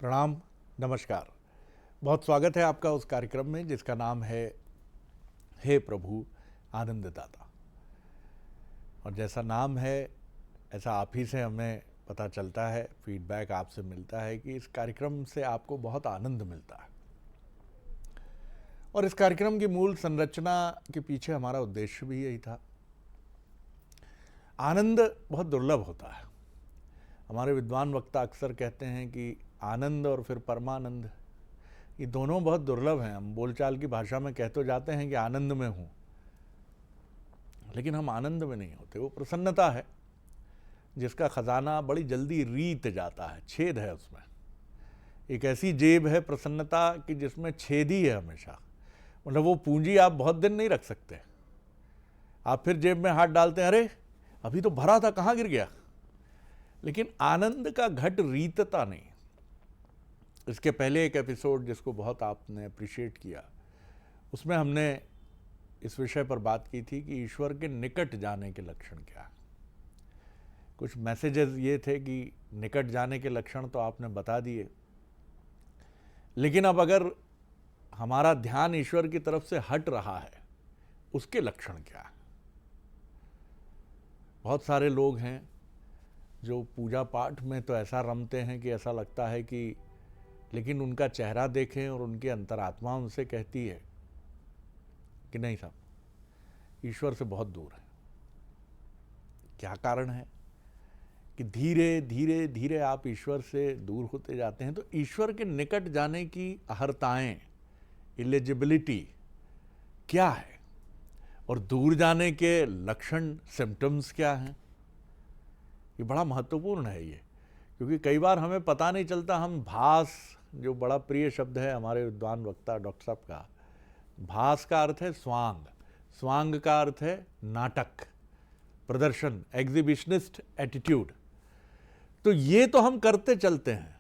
प्रणाम, नमस्कार। बहुत स्वागत है आपका उस कार्यक्रम में जिसका नाम है हे प्रभु आनंददाता। और जैसा नाम है ऐसा आप ही से हमें पता चलता है, फीडबैक आपसे मिलता है कि इस कार्यक्रम से आपको बहुत आनंद मिलता है। और इस कार्यक्रम की मूल संरचना के पीछे हमारा उद्देश्य भी यही था। आनंद बहुत दुर्लभ होता है। हमारे विद्वान वक्ता अक्सर कहते हैं कि आनंद और फिर परमानंद, ये दोनों बहुत दुर्लभ हैं। हम बोलचाल की भाषा में कह तो जाते हैं कि आनंद में हूँ, लेकिन हम आनंद में नहीं होते। वो प्रसन्नता है जिसका खजाना बड़ी जल्दी रीत जाता है, छेद है उसमें। एक ऐसी जेब है प्रसन्नता कि जिसमें छेद ही है हमेशा। मतलब वो पूंजी आप बहुत दिन नहीं रख सकते। आप फिर जेब में हाथ डालते हैं, अरे अभी तो भरा था, कहाँ गिर गया। लेकिन आनंद का घट रीतता नहीं। इसके पहले एक एपिसोड जिसको बहुत आपने अप्रिशिएट किया, उसमें हमने इस विषय पर बात की थी कि ईश्वर के निकट जाने के लक्षण क्या है। कुछ मैसेजेस ये थे कि निकट जाने के लक्षण तो आपने बता दिए, लेकिन अब अगर हमारा ध्यान ईश्वर की तरफ से हट रहा है, उसके लक्षण क्या है। बहुत सारे लोग हैं जो पूजा पाठ में तो ऐसा रमते हैं कि ऐसा लगता है कि, लेकिन उनका चेहरा देखें और उनकी अंतरात्मा उनसे कहती है कि नहीं साहब, ईश्वर से बहुत दूर है। क्या कारण है कि धीरे धीरे धीरे आप ईश्वर से दूर होते जाते हैं। तो ईश्वर के निकट जाने की अहर्ताएं, इलिजिबिलिटी क्या है, और दूर जाने के लक्षण, सिम्टम्स क्या हैं, ये बड़ा महत्वपूर्ण है ये। क्योंकि कई बार हमें पता नहीं चलता। हम भास, जो बड़ा प्रिय शब्द है हमारे विद्वान वक्ता डॉक्टर साहब का, भास का अर्थ है स्वांग, स्वांग का अर्थ है नाटक, प्रदर्शन, एग्जिबिशनिस्ट एटीट्यूड। तो ये तो हम करते चलते हैं।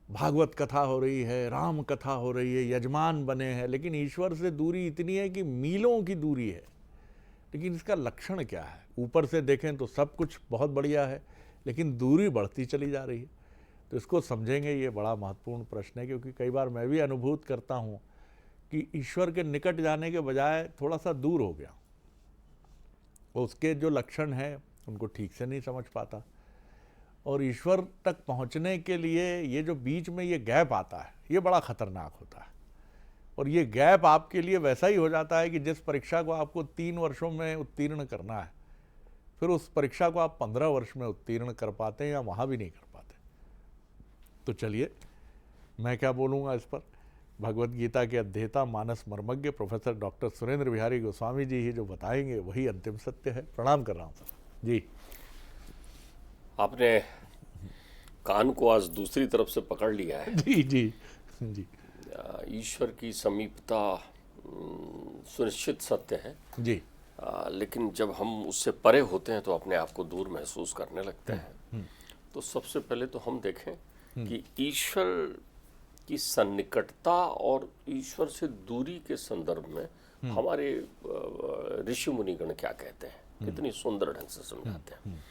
भागवत कथा हो रही है, राम कथा हो रही है, यजमान बने हैं, लेकिन ईश्वर से दूरी इतनी है कि मीलों की दूरी है। लेकिन इसका लक्षण क्या है? ऊपर से देखें तो सब कुछ बहुत बढ़िया है, लेकिन दूरी बढ़ती चली जा रही है। तो इसको समझेंगे, ये बड़ा महत्वपूर्ण प्रश्न है। क्योंकि कई बार मैं भी अनुभूत करता हूँ कि ईश्वर के निकट जाने के बजाय थोड़ा सा दूर हो गया। उसके जो लक्षण हैं उनको ठीक से नहीं समझ पाता। और ईश्वर तक पहुँचने के लिए ये जो बीच में ये गैप आता है, ये बड़ा खतरनाक होता है। और ये गैप आपके लिए वैसा ही हो जाता है कि जिस परीक्षा को आपको 3 वर्षों में उत्तीर्ण करना है, फिर उस परीक्षा को आप 15 वर्ष में उत्तीर्ण कर पाते हैं या वहाँ भी नहीं कर पाते। तो चलिए, मैं क्या बोलूँगा इस पर। भगवत गीता के अध्येता, मानस मर्मज्ञ प्रोफेसर डॉक्टर सुरेंद्र बिहारी गोस्वामी जी ही जो बताएंगे वही अंतिम सत्य है। प्रणाम कर रहा हूँ सर जी। आपने कान को आज दूसरी तरफ से पकड़ लिया है। जी जी जी। ईश्वर की समीपता सुनिश्चित सत्य है जी। लेकिन जब हम उससे परे होते हैं तो अपने आप को दूर महसूस करने लगते हैं। तो सबसे पहले तो हम देखें कि ईश्वर की सन्निकटता और ईश्वर से दूरी के संदर्भ में हमारे ऋषि मुनिगण क्या कहते हैं, कितनी सुंदर ढंग से समझाते हैं।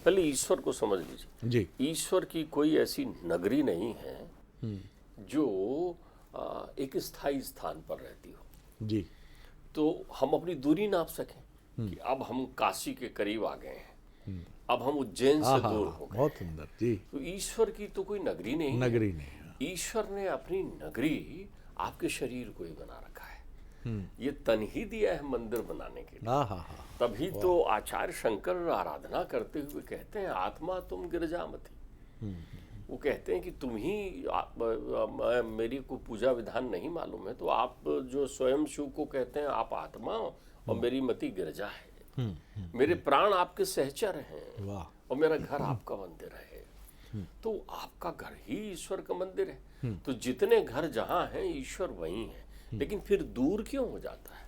पहले ईश्वर को समझ लीजिए जी। ईश्वर की कोई ऐसी नगरी नहीं है जो एक स्थायी स्थान पर रहती हो। जी। तो हम अपनी दूरी नाप सकें कि अब हम काशी के करीब आ गए हैं, अब हम उज्जैन से दूर हो गए। बहुत सुंदर जी। तो ईश्वर की तो कोई नगरी नहीं है। नगरी नहीं है। ईश्वर ने अपनी नगरी आपके शरीर को ही बना रखा है। ये तन ही दिया है मंदिर बनाने के लिए। तभी तो आचार्य शंकर आराधना करते हुए कहते हैं, आत्मा तुम गिरजामती। वो कहते हैं कि तुम ही मेरी को पूजा विधान नहीं मालूम है, तो आप जो स्वयं शिव को कहते हैं आप आत्मा और मेरी मति गिरजा है। मेरे प्राण आपके सहचर हैं और मेरा घर आपका मंदिर है। तो आपका घर ही ईश्वर का मंदिर है। तो जितने घर जहाँ हैं ईश्वर वहीं है। लेकिन फिर दूर क्यों हो जाता है?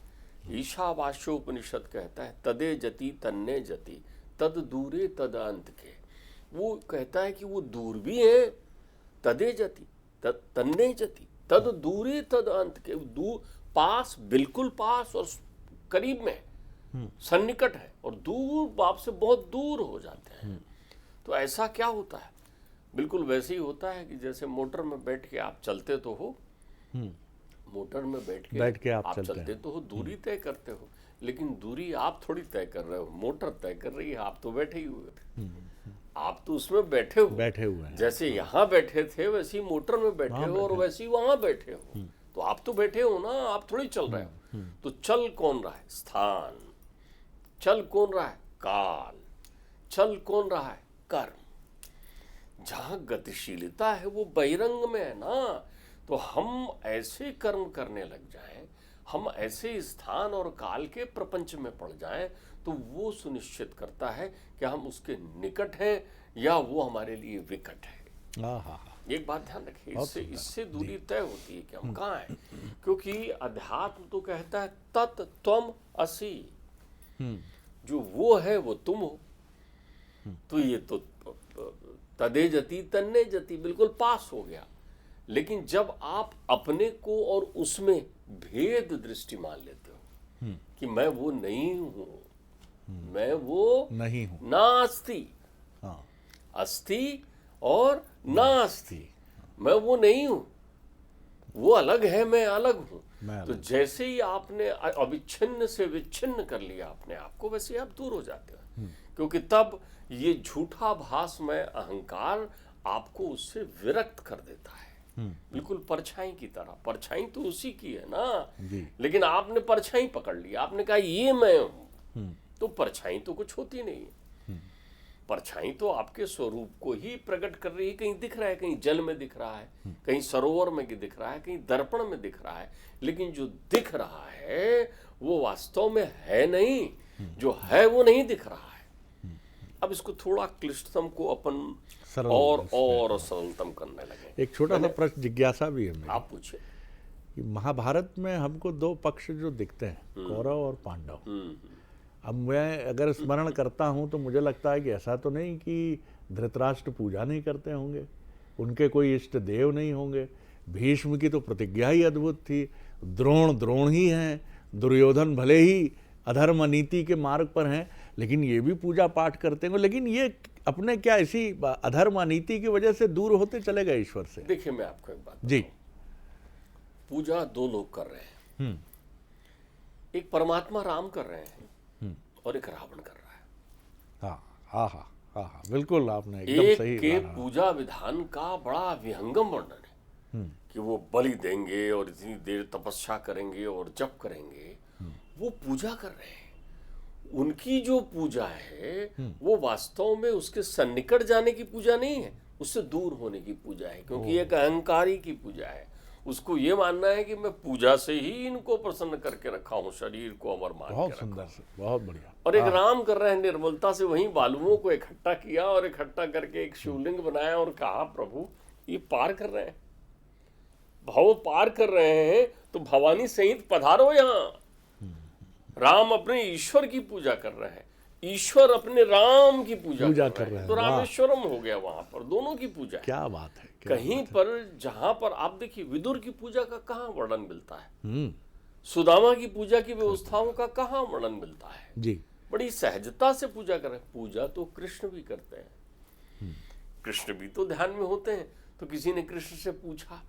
ईशावास्योपनिषद कहता है, तदे जति तन्ने जति तद दूरे तद अंत के। वो कहता है कि वो दूर भी है, तदे जति तन्ने जति तद दूरे तद अंत के। दूर, पास, बिल्कुल पास और करीब में, सन्निकट है, और दूर बाप से बहुत दूर हो जाते हैं। तो ऐसा क्या होता है? बिल्कुल वैसे ही होता है कि जैसे मोटर में बैठ के आप चलते तो हो, मोटर में बैठ के आप चलते तो हो, दूरी तय करते हो, लेकिन दूरी आप थोड़ी तय कर रहे हो, मोटर तय कर रही है, आप तो बैठे ही हुए थे, आप तो उसमें बैठे हुए हैं। जैसे यहाँ बैठे थे वैसे ही मोटर में बैठे हो और वैसे ही वहां बैठे हो, तो आप तो बैठे हो ना, आप थोड़ी चल रहे हो। तो चल कौन रहा है? स्थान। चल कौन रहा है? काल। चल कौन रहा है? कर्म। जहां गतिशीलता है वो बहिरंग में है ना, तो हम ऐसे कर्म करने लग जाएं, हम ऐसे स्थान और काल के प्रपंच में पड़ जाएं, तो वो सुनिश्चित करता है कि हम उसके निकट हैं या वो हमारे लिए विकट है। एक बात ध्यान रखिए, इससे दूरी तय होती है कि हम कहाँ हैं, क्योंकि अध्यात्म तो कहता है तत् त्वम असि, जो वो है वो तुम हो। तो ये तो तदे जति तन्ने जति, बिल्कुल पास हो गया। लेकिन जब आप अपने को और उसमें भेद दृष्टि मान लेते हो कि मैं वो नहीं हूं, मैं वो नहीं हूं, ना अस्ति, अस्ति और ना अस्ति, मैं वो नहीं हूं, वो अलग है, मैं अलग हूं। तो जैसे ही आपने अविच्छिन्न से विच्छिन्न कर लिया अपने आप को, वैसे आप दूर हो जाते हो, क्योंकि तब ये झूठा भासमय अहंकार आपको उससे विरक्त कर देता है, बिल्कुल परछाई की तरह। परछाई तो उसी की है ना, लेकिन आपने परछाई पकड़ ली, आपने कहा ये मैं हूं, तो परछाई तो कुछ होती नहीं है। परछाई तो आपके स्वरूप को ही प्रकट कर रही है। कहीं दिख रहा है, कहीं जल में दिख रहा है, कहीं सरोवर में दिख रहा है, कहीं दर्पण में दिख रहा है, लेकिन जो दिख रहा है वो वास्तव में है नहीं, जो है वो नहीं दिख रहा है। अब इसको थोड़ा क्लिष्टतम को अपन और सरलतम करने लगे। एक छोटा सा प्रश्न, जिज्ञासा भी है मेरी। आप पूछिए। कि महाभारत में हमको दो पक्ष जो दिखते हैं, कौरव और पांडव। अब मैं अगर स्मरण करता हूं तो मुझे लगता है कि ऐसा तो नहीं कि धृतराष्ट्र पूजा नहीं करते होंगे, उनके कोई इष्ट देव नहीं होंगे। भीष्म की तो प्रतिज्ञा ही अद्भुत थी, द्रोण ही हैं, दुर्योधन भले ही अधर्म नीति के मार्ग पर हैं, लेकिन ये भी पूजा पाठ करते हैं। लेकिन ये अपने क्या इसी अधर्म नीति की वजह से दूर होते चले गए ईश्वर से? देखिए, मैं आपको एक बात जी, पूजा दो लोग कर रहे हैं, एक परमात्मा राम कर रहे हैं और एक रावण कर रहा है। हाँ, बिल्कुल आपने एकदम सही के पूजा विधान का बड़ा विहंगम वर्णन है कि वो बलि देंगे और इतनी देर तपस्या करेंगे और जप करेंगे, वो पूजा कर रहे हैं। उनकी जो पूजा है वो वास्तव में उसके सन्निकट जाने की पूजा नहीं है, उससे दूर होने की पूजा है, क्योंकि एक अहंकारी की पूजा है। उसको ये मानना है कि मैं पूजा से ही इनको प्रसन्न करके रखा हूँ, शरीर को अमर मान बहुत के सुंदर से, बहुत बढ़िया। और एक राम कर रहे हैं, निर्मलता से वहीं बालुओं को इकट्ठा किया और इकट्ठा करके एक शिवलिंग बनाया और कहा प्रभु ये पार कर रहे हैं, भव पार कर रहे हैं, तो भवानी सहित पधारो यहाँ। राम अपने ईश्वर की पूजा कर रहे हैं, ईश्वर अपने राम की पूजा कर रहे हैं, तो रामेश्वरम हो गया वहां पर, दोनों की पूजा है। क्या बात है। कहीं पर जहां पर आप देखिए विदुर की पूजा का कहाँ वर्णन मिलता है, सुदामा की पूजा की व्यवस्थाओं का कहाँ वर्णन मिलता है जी। बड़ी सहजता से पूजा कर रहे हैं। पूजा तो कृष्ण भी करते हैं, कृष्ण भी तो ध्यान में होते हैं। तो किसी ने कृष्ण से पूछा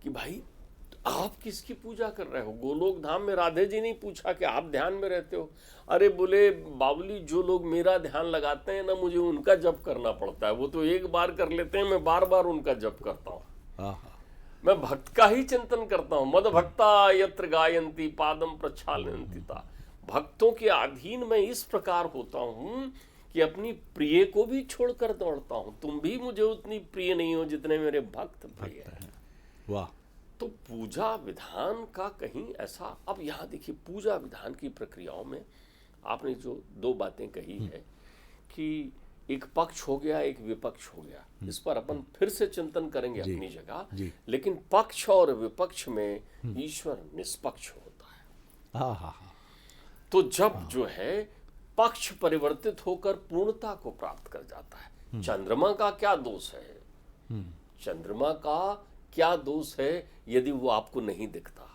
कि भाई आप किसकी पूजा कर रहे हो? गोलोक धाम में राधे जी ने पूछा कि आप ध्यान में रहते हो। अरे बोले बाबुली, जो लोग मेरा ध्यान लगाते हैं ना, मुझे उनका जप करना पड़ता है। वो तो एक बार कर लेते हैं, मैं बार बार उनका जप करता हूँ। मैं भक्त का ही चिंतन करता हूँ। मद भक्ता यत्र गायंती पादम प्रक्षालयन्ति ता। भक्तों के अधीन मैं इस प्रकार होता हूँ कि अपनी प्रिय को भी छोड़कर दौड़ता हूँ। तुम भी मुझे उतनी प्रिय नहीं हो जितने मेरे भक्त प्रिय हैं। वाह। तो पूजा विधान का कहीं ऐसा, अब यहाँ देखिए पूजा विधान की प्रक्रियाओं में आपने जो दो बातें कही है कि एक पक्ष हो गया, एक विपक्ष हो गया, इस पर अपन फिर से चिंतन करेंगे अपनी जगह। लेकिन पक्ष और विपक्ष में ईश्वर निष्पक्ष होता है। तो जब जो है पक्ष परिवर्तित होकर पूर्णता को प्राप्त कर जाता है। चंद्रमा का क्या दोष है? चंद्रमा का क्या दोष है यदि वो आपको नहीं दिखता?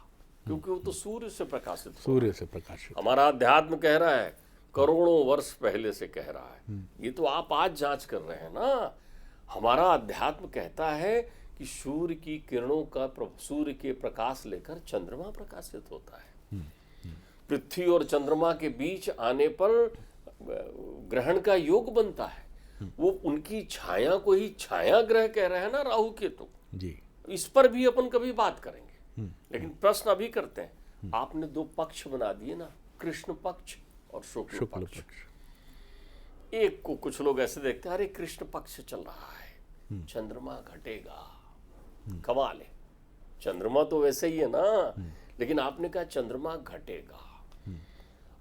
क्योंकि वो तो सूर्य से प्रकाशित, सूर्य से प्रकाशित। हमारा अध्यात्म कह रहा है, करोड़ों वर्ष पहले से कह रहा है। ये तो आप आज जांच कर रहे हैं ना। हमारा अध्यात्म कहता है कि सूर्य की किरणों का सूर्य के प्रकाश लेकर चंद्रमा प्रकाशित होता है। पृथ्वी और चंद्रमा के बीच आने पर ग्रहण का योग बनता है। वो उनकी छाया को ही छाया ग्रह कह रहे हैं ना, राहु केतु जी। इस पर भी अपन कभी बात करेंगे, लेकिन प्रश्न अभी करते हैं। आपने दो पक्ष बना दिए ना, कृष्ण पक्ष और शुक्ल पक्ष। एक को कुछ लोग ऐसे देखते हैं, अरे कृष्ण पक्ष चल रहा है, चंद्रमा घटेगा, कमाल है, चंद्रमा तो वैसे ही है ना, लेकिन आपने कहा चंद्रमा घटेगा।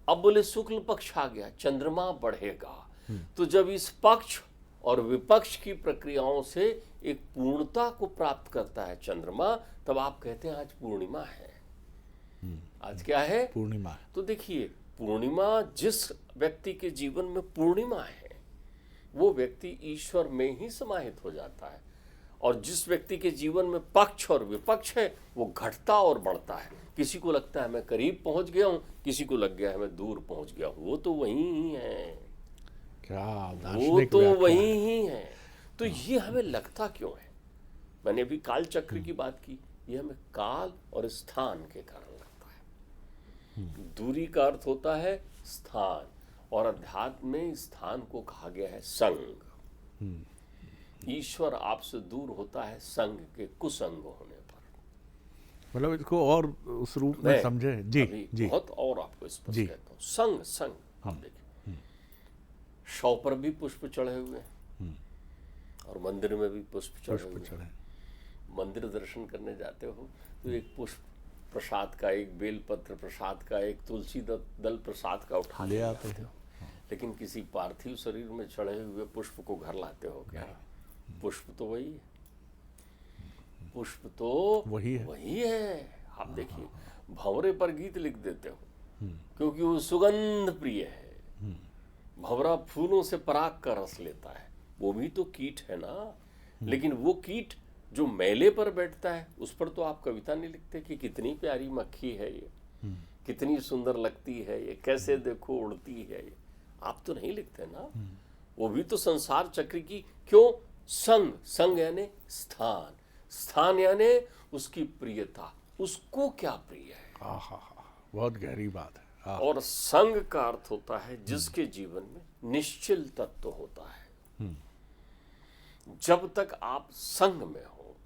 अब बोले शुक्ल पक्ष आ गया, चंद्रमा बढ़ेगा। तो जब इस पक्ष और विपक्ष की प्रक्रियाओं से एक पूर्णता को प्राप्त करता है चंद्रमा, तब आप कहते हैं आज पूर्णिमा है। आज क्या है? पूर्णिमा। तो देखिए, पूर्णिमा जिस व्यक्ति के जीवन में पूर्णिमा है, वो व्यक्ति ईश्वर में ही समाहित हो जाता है। और जिस व्यक्ति के जीवन में पक्ष और विपक्ष है, वो घटता और बढ़ता है। किसी को लगता है मैं करीब पहुंच गया हूं, किसी को लग गया है मैं दूर पहुंच गया हूं। वो तो वही ही है, क्या वो तो वही ही है। तो ये हमें लगता क्यों है? मैंने अभी काल चक्र की बात की, ये हमें काल और स्थान के कारण लगता है। दूरी का अर्थ होता है स्थान, और अध्यात्म में स्थान को कहा गया है संग। ईश्वर आपसे दूर होता है संग के कुसंग होने पर। मतलब इसको और उस रूप में समझे जी जी, बहुत और आपको स्पष्ट कहता हूँ। संग संग आप देखिए, शव पर भी पुष्प चढ़े हुए हैं और मंदिर में भी पुष्प चढ़े हुए। मंदिर दर्शन करने जाते हो तो एक पुष्प प्रसाद का, एक बेलपत्र प्रसाद का, एक तुलसी दल प्रसाद का उठा ले आते हो। लेकिन किसी पार्थिव शरीर में चढ़े हुए पुष्प को घर लाते हो क्या? पुष्प तो वही है, पुष्प तो वही है। आप देखिए, भंवरे पर गीत लिख देते हो क्योंकि वो सुगंध प्रिय है। भंवरा फूलों से पराग का रस लेता है, वो भी तो कीट है ना। लेकिन वो कीट जो मेले पर बैठता है, उस पर तो आप कविता नहीं लिखते कि कितनी प्यारी मक्खी है ये, कितनी सुंदर लगती है ये, कैसे देखो उड़ती है ये, आप तो नहीं लिखते ना। वो भी तो संसार चक्र की, क्यों? संग, संग यानी स्थान, स्थान यानी उसकी प्रियता, उसको क्या प्रिय है। बहुत गहरी बात है। और संग का अर्थ होता है जिसके जीवन में निश्चल तत्व होता है। जब तक आप संग में हो,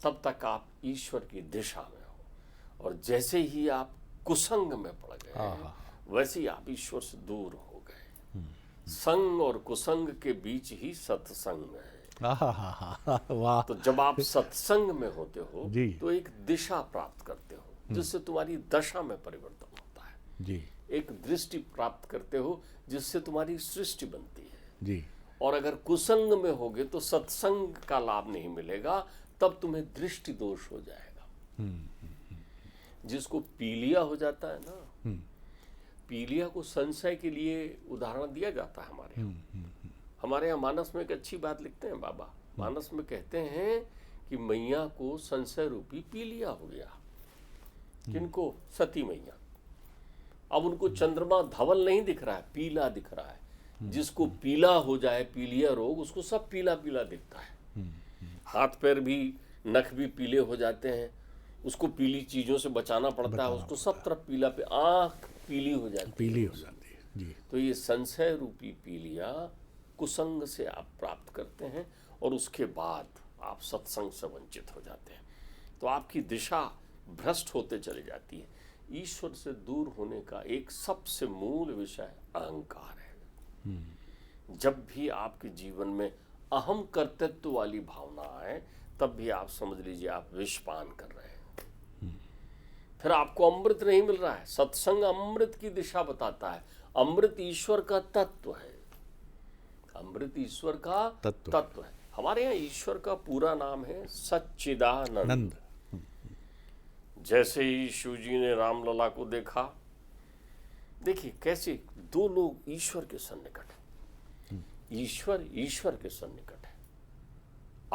तब तक आप ईश्वर की दिशा में हो, और जैसे ही आप कुसंग में पड़ गए, वैसे ही आप ईश्वर से दूर हो गए। संग और कुसंग के बीच ही सत्संग है। वाह। तो जब आप सत्संग में होते हो तो एक दिशा प्राप्त करते हो, जिससे तुम्हारी दशा में परिवर्तन होता है जी। एक दृष्टि प्राप्त करते हो, जिससे तुम्हारी सृष्टि बनती है जी। और अगर कुसंग में होगे तो सत्संग का लाभ नहीं मिलेगा, तब तुम्हें दृष्टि दोष हो जाएगा। जिसको पीलिया हो जाता है ना, पीलिया को संशय के लिए उदाहरण दिया जाता है हमारे यहाँ मानस में एक अच्छी बात लिखते हैं बाबा। मानस में कहते हैं कि मैया को संशय रूपी पीलिया हो गया। किनको? सती मैया। अब उनको चंद्रमा धवल नहीं दिख रहा है, पीला दिख रहा है। जिसको पीला हो जाए, पीलिया रोग, उसको सब पीला पीला दिखता है। हाथ पैर भी, नख भी पीले हो जाते हैं, उसको पीली चीजों से बचाना पड़ता है, उसको सब तरफ पीला आंख पीली हो जाती है जी। तो ये संशय रूपी पीलिया कुसंग से आप प्राप्त करते हैं, और उसके बाद आप सत्संग से वंचित हो जाते हैं। तो आपकी दिशा भ्रष्ट होते चली जाती है। ईश्वर से दूर होने का एक सबसे मूल विषय अहंकार है। जब भी आपके जीवन में अहम कर्तृत्व वाली भावना आए, तब भी आप समझ लीजिए आप विषपान कर रहे हैं। फिर आपको अमृत नहीं मिल रहा है। सत्संग अमृत की दिशा बताता है। अमृत ईश्वर का तत्व है। अमृत ईश्वर का तत्व है। हमारे यहाँ ईश्वर का पूरा नाम है सच्चिदानंद। जैसे ही शिव जी ने रामलला को देखा, देखिए कैसे दो लोग ईश्वर के सन्निकट हैं। ईश्वर के सन्निकट है।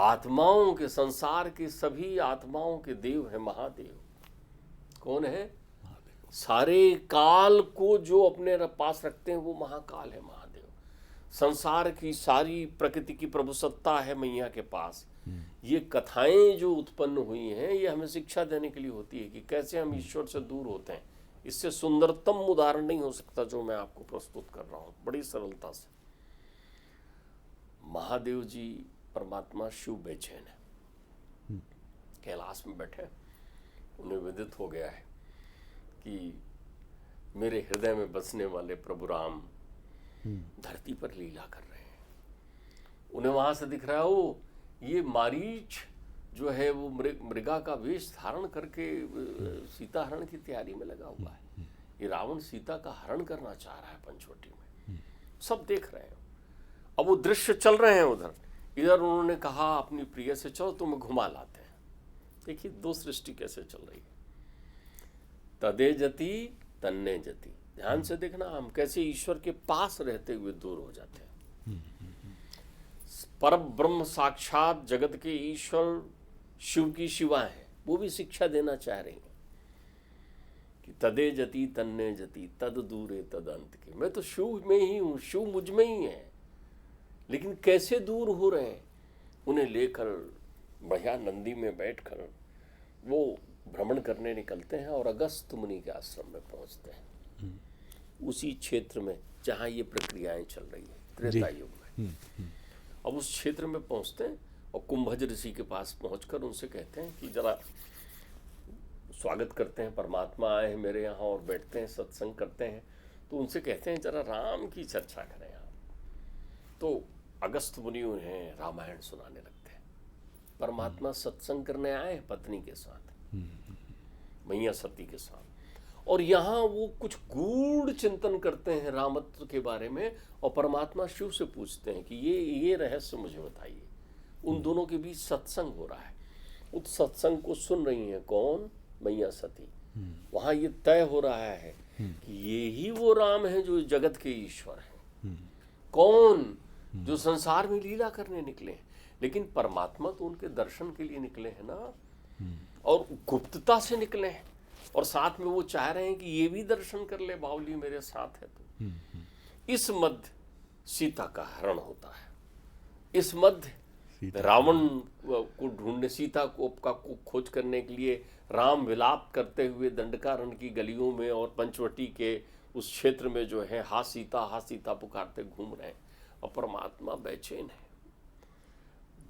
आत्माओं के, संसार के सभी आत्माओं के देव है महादेव। कौन है? सारे काल को जो अपने पास रखते हैं वो महाकाल है, महादेव। संसार की सारी प्रकृति की प्रभुसत्ता है मैया के पास। ये कथाएं जो उत्पन्न हुई हैं ये हमें शिक्षा देने के लिए होती है कि कैसे हम ईश्वर से दूर होते हैं। इससे सुंदरतम उदाहरण नहीं हो सकता जो मैं आपको प्रस्तुत कर रहा हूं बड़ी सरलता से। महादेव जी परमात्मा शिव बेचैन है, कैलाश में बैठे, उन्हें विदित हो गया है कि मेरे हृदय में बसने वाले प्रभु राम धरती पर लीला कर रहे हैं। उन्हें वहां से दिख रहा है वो ये मारीच जो है वो मृगा का वेश धारण करके सीता हरण की तैयारी में लगा हुआ है। ये रावण सीता का हरण करना चाह रहा है पंचवटी में, सब देख रहे हैं। अब वो दृश्य चल रहे हैं उधर, इधर उन्होंने कहा अपनी प्रिय से चलो तुम्हें घुमा लाते हैं। देखिए दो सृष्टि कैसे चल रही है, तदे जति तन्ने जति। ध्यान से देखना हम कैसे ईश्वर के पास रहते हुए दूर हो जाते हैं। पर ब्रह्म साक्षात जगत के ईश्वर शिव की शिवा है, वो भी शिक्षा देना चाह रही है कि तदे जति तन्ने जति तद दूरे तद अंत के। मैं तो शिव में ही हूं, शिव मुझ में ही है, लेकिन कैसे दूर हो रहे हैं। उन्हें लेकर बढ़िया नंदी में बैठकर वो भ्रमण करने निकलते हैं और अगस्त मुनि के आश्रम में पहुंचते हैं, उसी क्षेत्र में जहां ये प्रक्रियाएं चल रही है त्रेता युग में। अब उस क्षेत्र में पहुंचते हैं और कुंभज ऋषि के पास पहुंचकर उनसे कहते हैं कि जरा स्वागत करते हैं, परमात्मा आए हैं मेरे यहाँ और बैठते हैं, सत्संग करते हैं। तो उनसे कहते हैं जरा राम की चर्चा करें आप। तो अगस्त मुनि उन्हें रामायण सुनाने लगते हैं। परमात्मा सत्संग करने आए हैं पत्नी के साथ, मैया सती के साथ, और यहाँ वो कुछ गूढ़ चिंतन करते हैं रामत्व के बारे में और परमात्मा शिव से पूछते हैं कि ये रहस्य मुझे बताइए। उन दोनों के बीच सत्संग हो रहा है। उस सत्संग को सुन रही हैं कौन? मैया सती। वहाँ ये तय हो रहा है कि ये ही वो राम है जो जगत के ईश्वर हैं। कौन? जो संसार में लीला करने निकले हैं, लेकिन परमात्मा तो उनके दर्शन के लिए निकले हैं ना, और गुप्तता से निकले हैं, और साथ में वो चाह रहे हैं कि ये भी दर्शन कर ले, बावली मेरे साथ है तो। इस मध्य सीता का हरण होता है। इस मध्य रावण को ढूंढने, सीता को खोज करने के लिए राम विलाप करते हुए दंडकारण्य की गलियों में और पंचवटी के उस क्षेत्र में जो है हा सीता पुकारते घूम रहे हैं, और परमात्मा बेचैन है,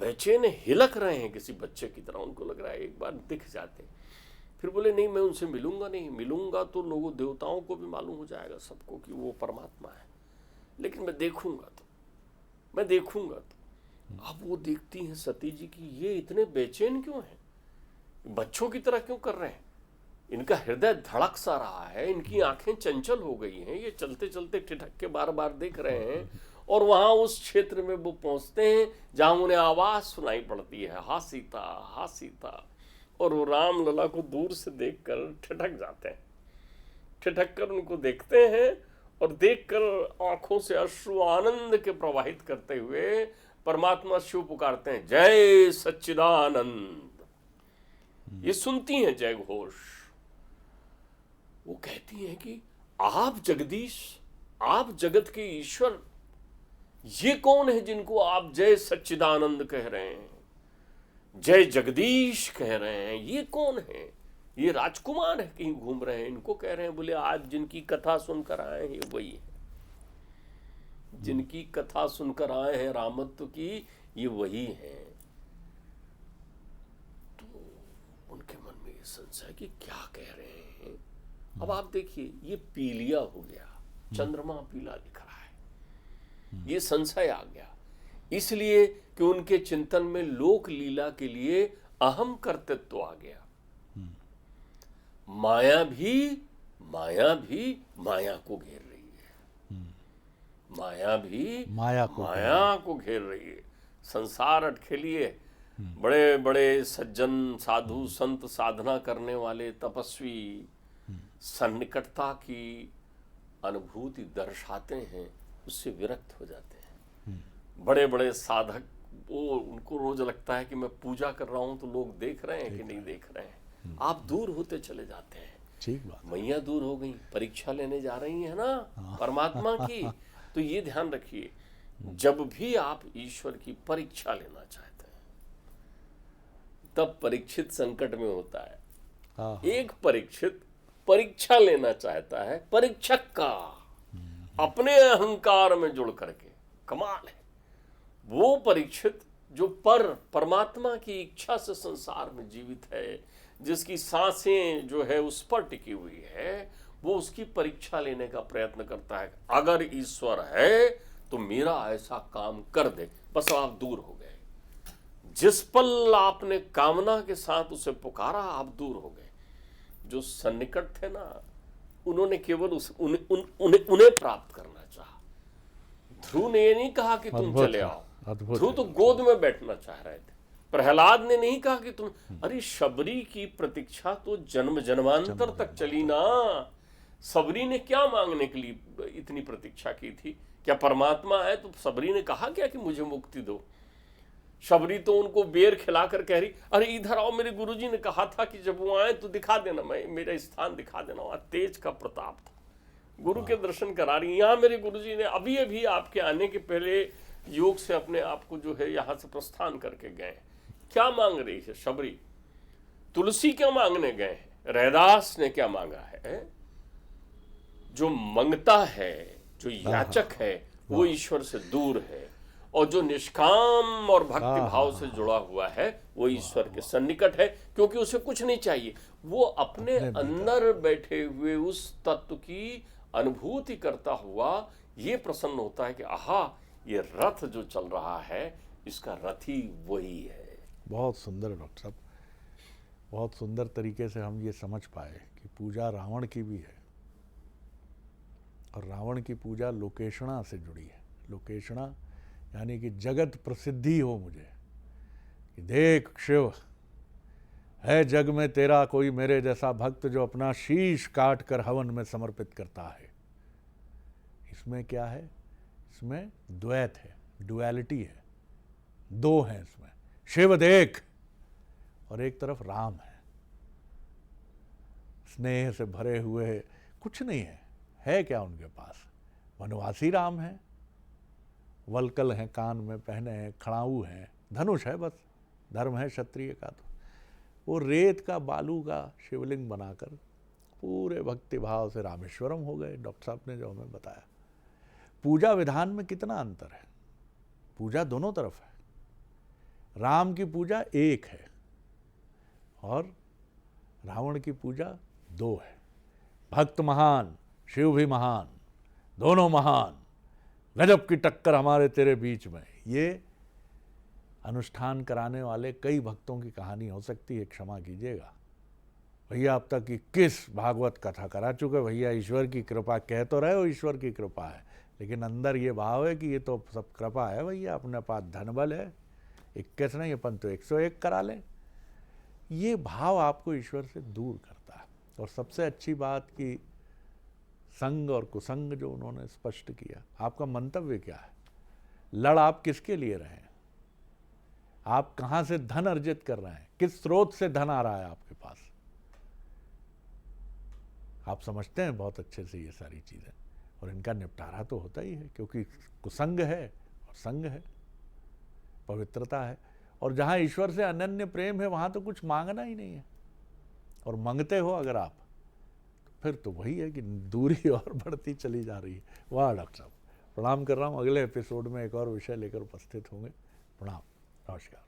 बेचैन हिलक रहे हैं किसी बच्चे की तरह। उनको लग रहा है एक बार दिख जाते। फिर बोले नहीं, मैं उनसे मिलूंगा नहीं, मिलूंगा तो लोगों देवताओं को भी मालूम हो जाएगा सबको कि वो परमात्मा है, लेकिन मैं देखूंगा तो। अब वो देखती हैं सती जी की ये इतने बेचैन क्यों हैं, बच्चों की तरह क्यों कर रहे हैं, इनका हृदय धड़क सा रहा है, इनकी आंखें चंचल हो गई हैं, ये चलते चलते ठिठक के बार बार देख रहे हैं। और वहां उस क्षेत्र में वो पहुंचते हैं जहां उन्हें आवाज सुनाई पड़ती है, हा सीता, और वो राम लला को दूर से देखकर ठिठक जाते हैं। ठिठक कर उनको देखते हैं और देखकर आंखों से अश्रु आनंद के प्रवाहित करते हुए परमात्मा शिव पुकारते हैं, जय सच्चिदानंद। ये सुनती हैं जय घोष। वो कहती हैं कि आप जगदीश, आप जगत के ईश्वर, ये कौन है जिनको आप जय सच्चिदानंद कह रहे हैं, जय जगदीश कह रहे हैं, ये कौन है? ये राजकुमार है कहीं घूम रहे हैं, इनको कह रहे हैं। बोले आज जिनकी कथा सुनकर आए हैं ये वही है, जिनकी कथा सुनकर आए हैं रामत्व की, ये वही है। तो उनके मन में ये संशय कि क्या कह रहे हैं। अब आप देखिए ये पीलिया हो गया, चंद्रमा पीला दिख रहा है, ये संशय आ गया, इसलिए कि उनके चिंतन में लोक लीला के लिए अहम कर्तृत्व आ गया। माया भी माया को घेर रही है, माया भी माया को घेर रही है। संसार अटखेलिए, बड़े बड़े सज्जन साधु संत साधना करने वाले तपस्वी सन्निकटता की अनुभूति दर्शाते हैं, उससे विरक्त हो जाते हैं। बड़े बड़े साधक वो उनको रोज लगता है कि मैं पूजा कर रहा हूं तो लोग देख रहे हैं कि नहीं देख रहे हैं। आप दूर होते चले जाते हैं। ठीक बात। मैया दूर हो गई, परीक्षा लेने जा रही है ना परमात्मा की। तो ये ध्यान रखिए जब भी आप ईश्वर की परीक्षा लेना चाहते हैं तब परीक्षित संकट में होता है। एक परीक्षित परीक्षा लेना चाहता है परीक्षक का, अपने अहंकार में जुड़ करके। कमाल है। वो परीक्षित जो परमात्मा की इच्छा से संसार में जीवित है, जिसकी सांसें जो है उस पर टिकी हुई है, वो उसकी परीक्षा लेने का प्रयत्न करता है। अगर ईश्वर है तो मेरा ऐसा काम कर दे, बस आप दूर हो गए। जिस पल आपने कामना के साथ उसे पुकारा, आप दूर हो गए। जो सन्निकट थे ना, उन्होंने केवल उन्हें प्राप्त करना चाहा। ध्रुव ने ये नहीं कहा कि तुम चले आओ, ध्रुव तो गोद में बैठना चाह रहे थे। प्रहलाद ने नहीं कहा कि तुम, अरे शबरी की प्रतीक्षा तो जन्म जन्मांतर तक चली ना। शबरी ने क्या मांगने के लिए इतनी प्रतीक्षा की थी? क्या परमात्मा है तो शबरी ने कहा क्या कि मुझे मुक्ति दो? शबरी तो उनको बेर खिलाकर कह रही, अरे इधर आओ, मेरे गुरुजी ने कहा था कि जब वो आए तो दिखा देना, मैं मेरा स्थान दिखा देना। वहां तेज का प्रताप था। गुरु के दर्शन करा रही। यहाँ मेरे गुरुजी ने अभी अभी आपके आने के पहले योग से अपने आप को जो है यहाँ से प्रस्थान करके गए। क्या मांग रही है शबरी? तुलसी क्या मांगने गए हैं? रैदास ने क्या मांगा है? जो मंगता है, जो याचक है, वो ईश्वर से दूर है, और जो निष्काम और भक्ति भाव से जुड़ा हुआ है वो ईश्वर के सन्निकट है, क्योंकि उसे कुछ नहीं चाहिए। वो अपने अंदर बैठे हुए उस तत्व की अनुभूति करता हुआ ये प्रसन्न होता है कि आहा, ये रथ जो चल रहा है इसका रथी वही है। बहुत सुंदर डॉक्टर साहब, बहुत सुंदर तरीके से हम ये समझ पाए कि पूजा रावण की भी है, और रावण की पूजा लोकेशणा से जुड़ी है। लोकेशणा यानी कि जगत प्रसिद्धि हो मुझे, कि देख शिव है जग में तेरा कोई मेरे जैसा भक्त जो अपना शीश काट कर हवन में समर्पित करता है। इसमें क्या है? इसमें द्वैत है, डुअलिटी है, दो हैं इसमें। शिव देख, और एक तरफ राम है, स्नेह से भरे हुए, कुछ नहीं है क्या उनके पास? वनवासी राम है, वलकल हैं, कान में पहने हैं, खड़ाऊ हैं, धनुष है, बस धर्म है क्षत्रिय का। तो वो रेत का बालू का शिवलिंग बनाकर पूरे भक्ति भाव से रामेश्वरम हो गए। डॉक्टर साहब ने जो हमें बताया, पूजा विधान में कितना अंतर है। पूजा दोनों तरफ है। राम की पूजा एक है और रावण की पूजा दो है। भक्त महान, शिव भी महान, दोनों महान, गजब की टक्कर हमारे तेरे बीच में। ये अनुष्ठान कराने वाले कई भक्तों की कहानी हो सकती है, क्षमा कीजिएगा भैया। अब तक 21 भागवत कथा करा चुके भैया। ईश्वर की कृपा कह तो रहे हो, ईश्वर की कृपा है, लेकिन अंदर ये भाव है कि ये तो सब कृपा है भैया, अपने पास धन बल है। 21 नहीं, अपन तो 101 करा लें। ये भाव आपको ईश्वर से दूर करता है। और सबसे अच्छी बात कि संग और कुसंग जो उन्होंने स्पष्ट किया। आपका मंतव्य क्या है? लड़ आप किसके लिए रहे हैं? आप कहाँ से धन अर्जित कर रहे हैं? किस स्रोत से धन आ रहा है आपके पास? आप समझते हैं बहुत अच्छे से ये सारी चीज़ें, और इनका निपटारा तो होता ही है, क्योंकि कुसंग है और संग है, पवित्रता है। और जहाँ ईश्वर से अनन्य प्रेम है वहाँ तो कुछ मांगना ही नहीं है। और मांगते हो अगर आप, तो फिर तो वही है कि दूरी और बढ़ती चली जा रही है। वाह डॉक्टर साहब, प्रणाम कर रहा हूँ। अगले एपिसोड में एक और विषय लेकर उपस्थित होंगे। प्रणाम, नमस्कार।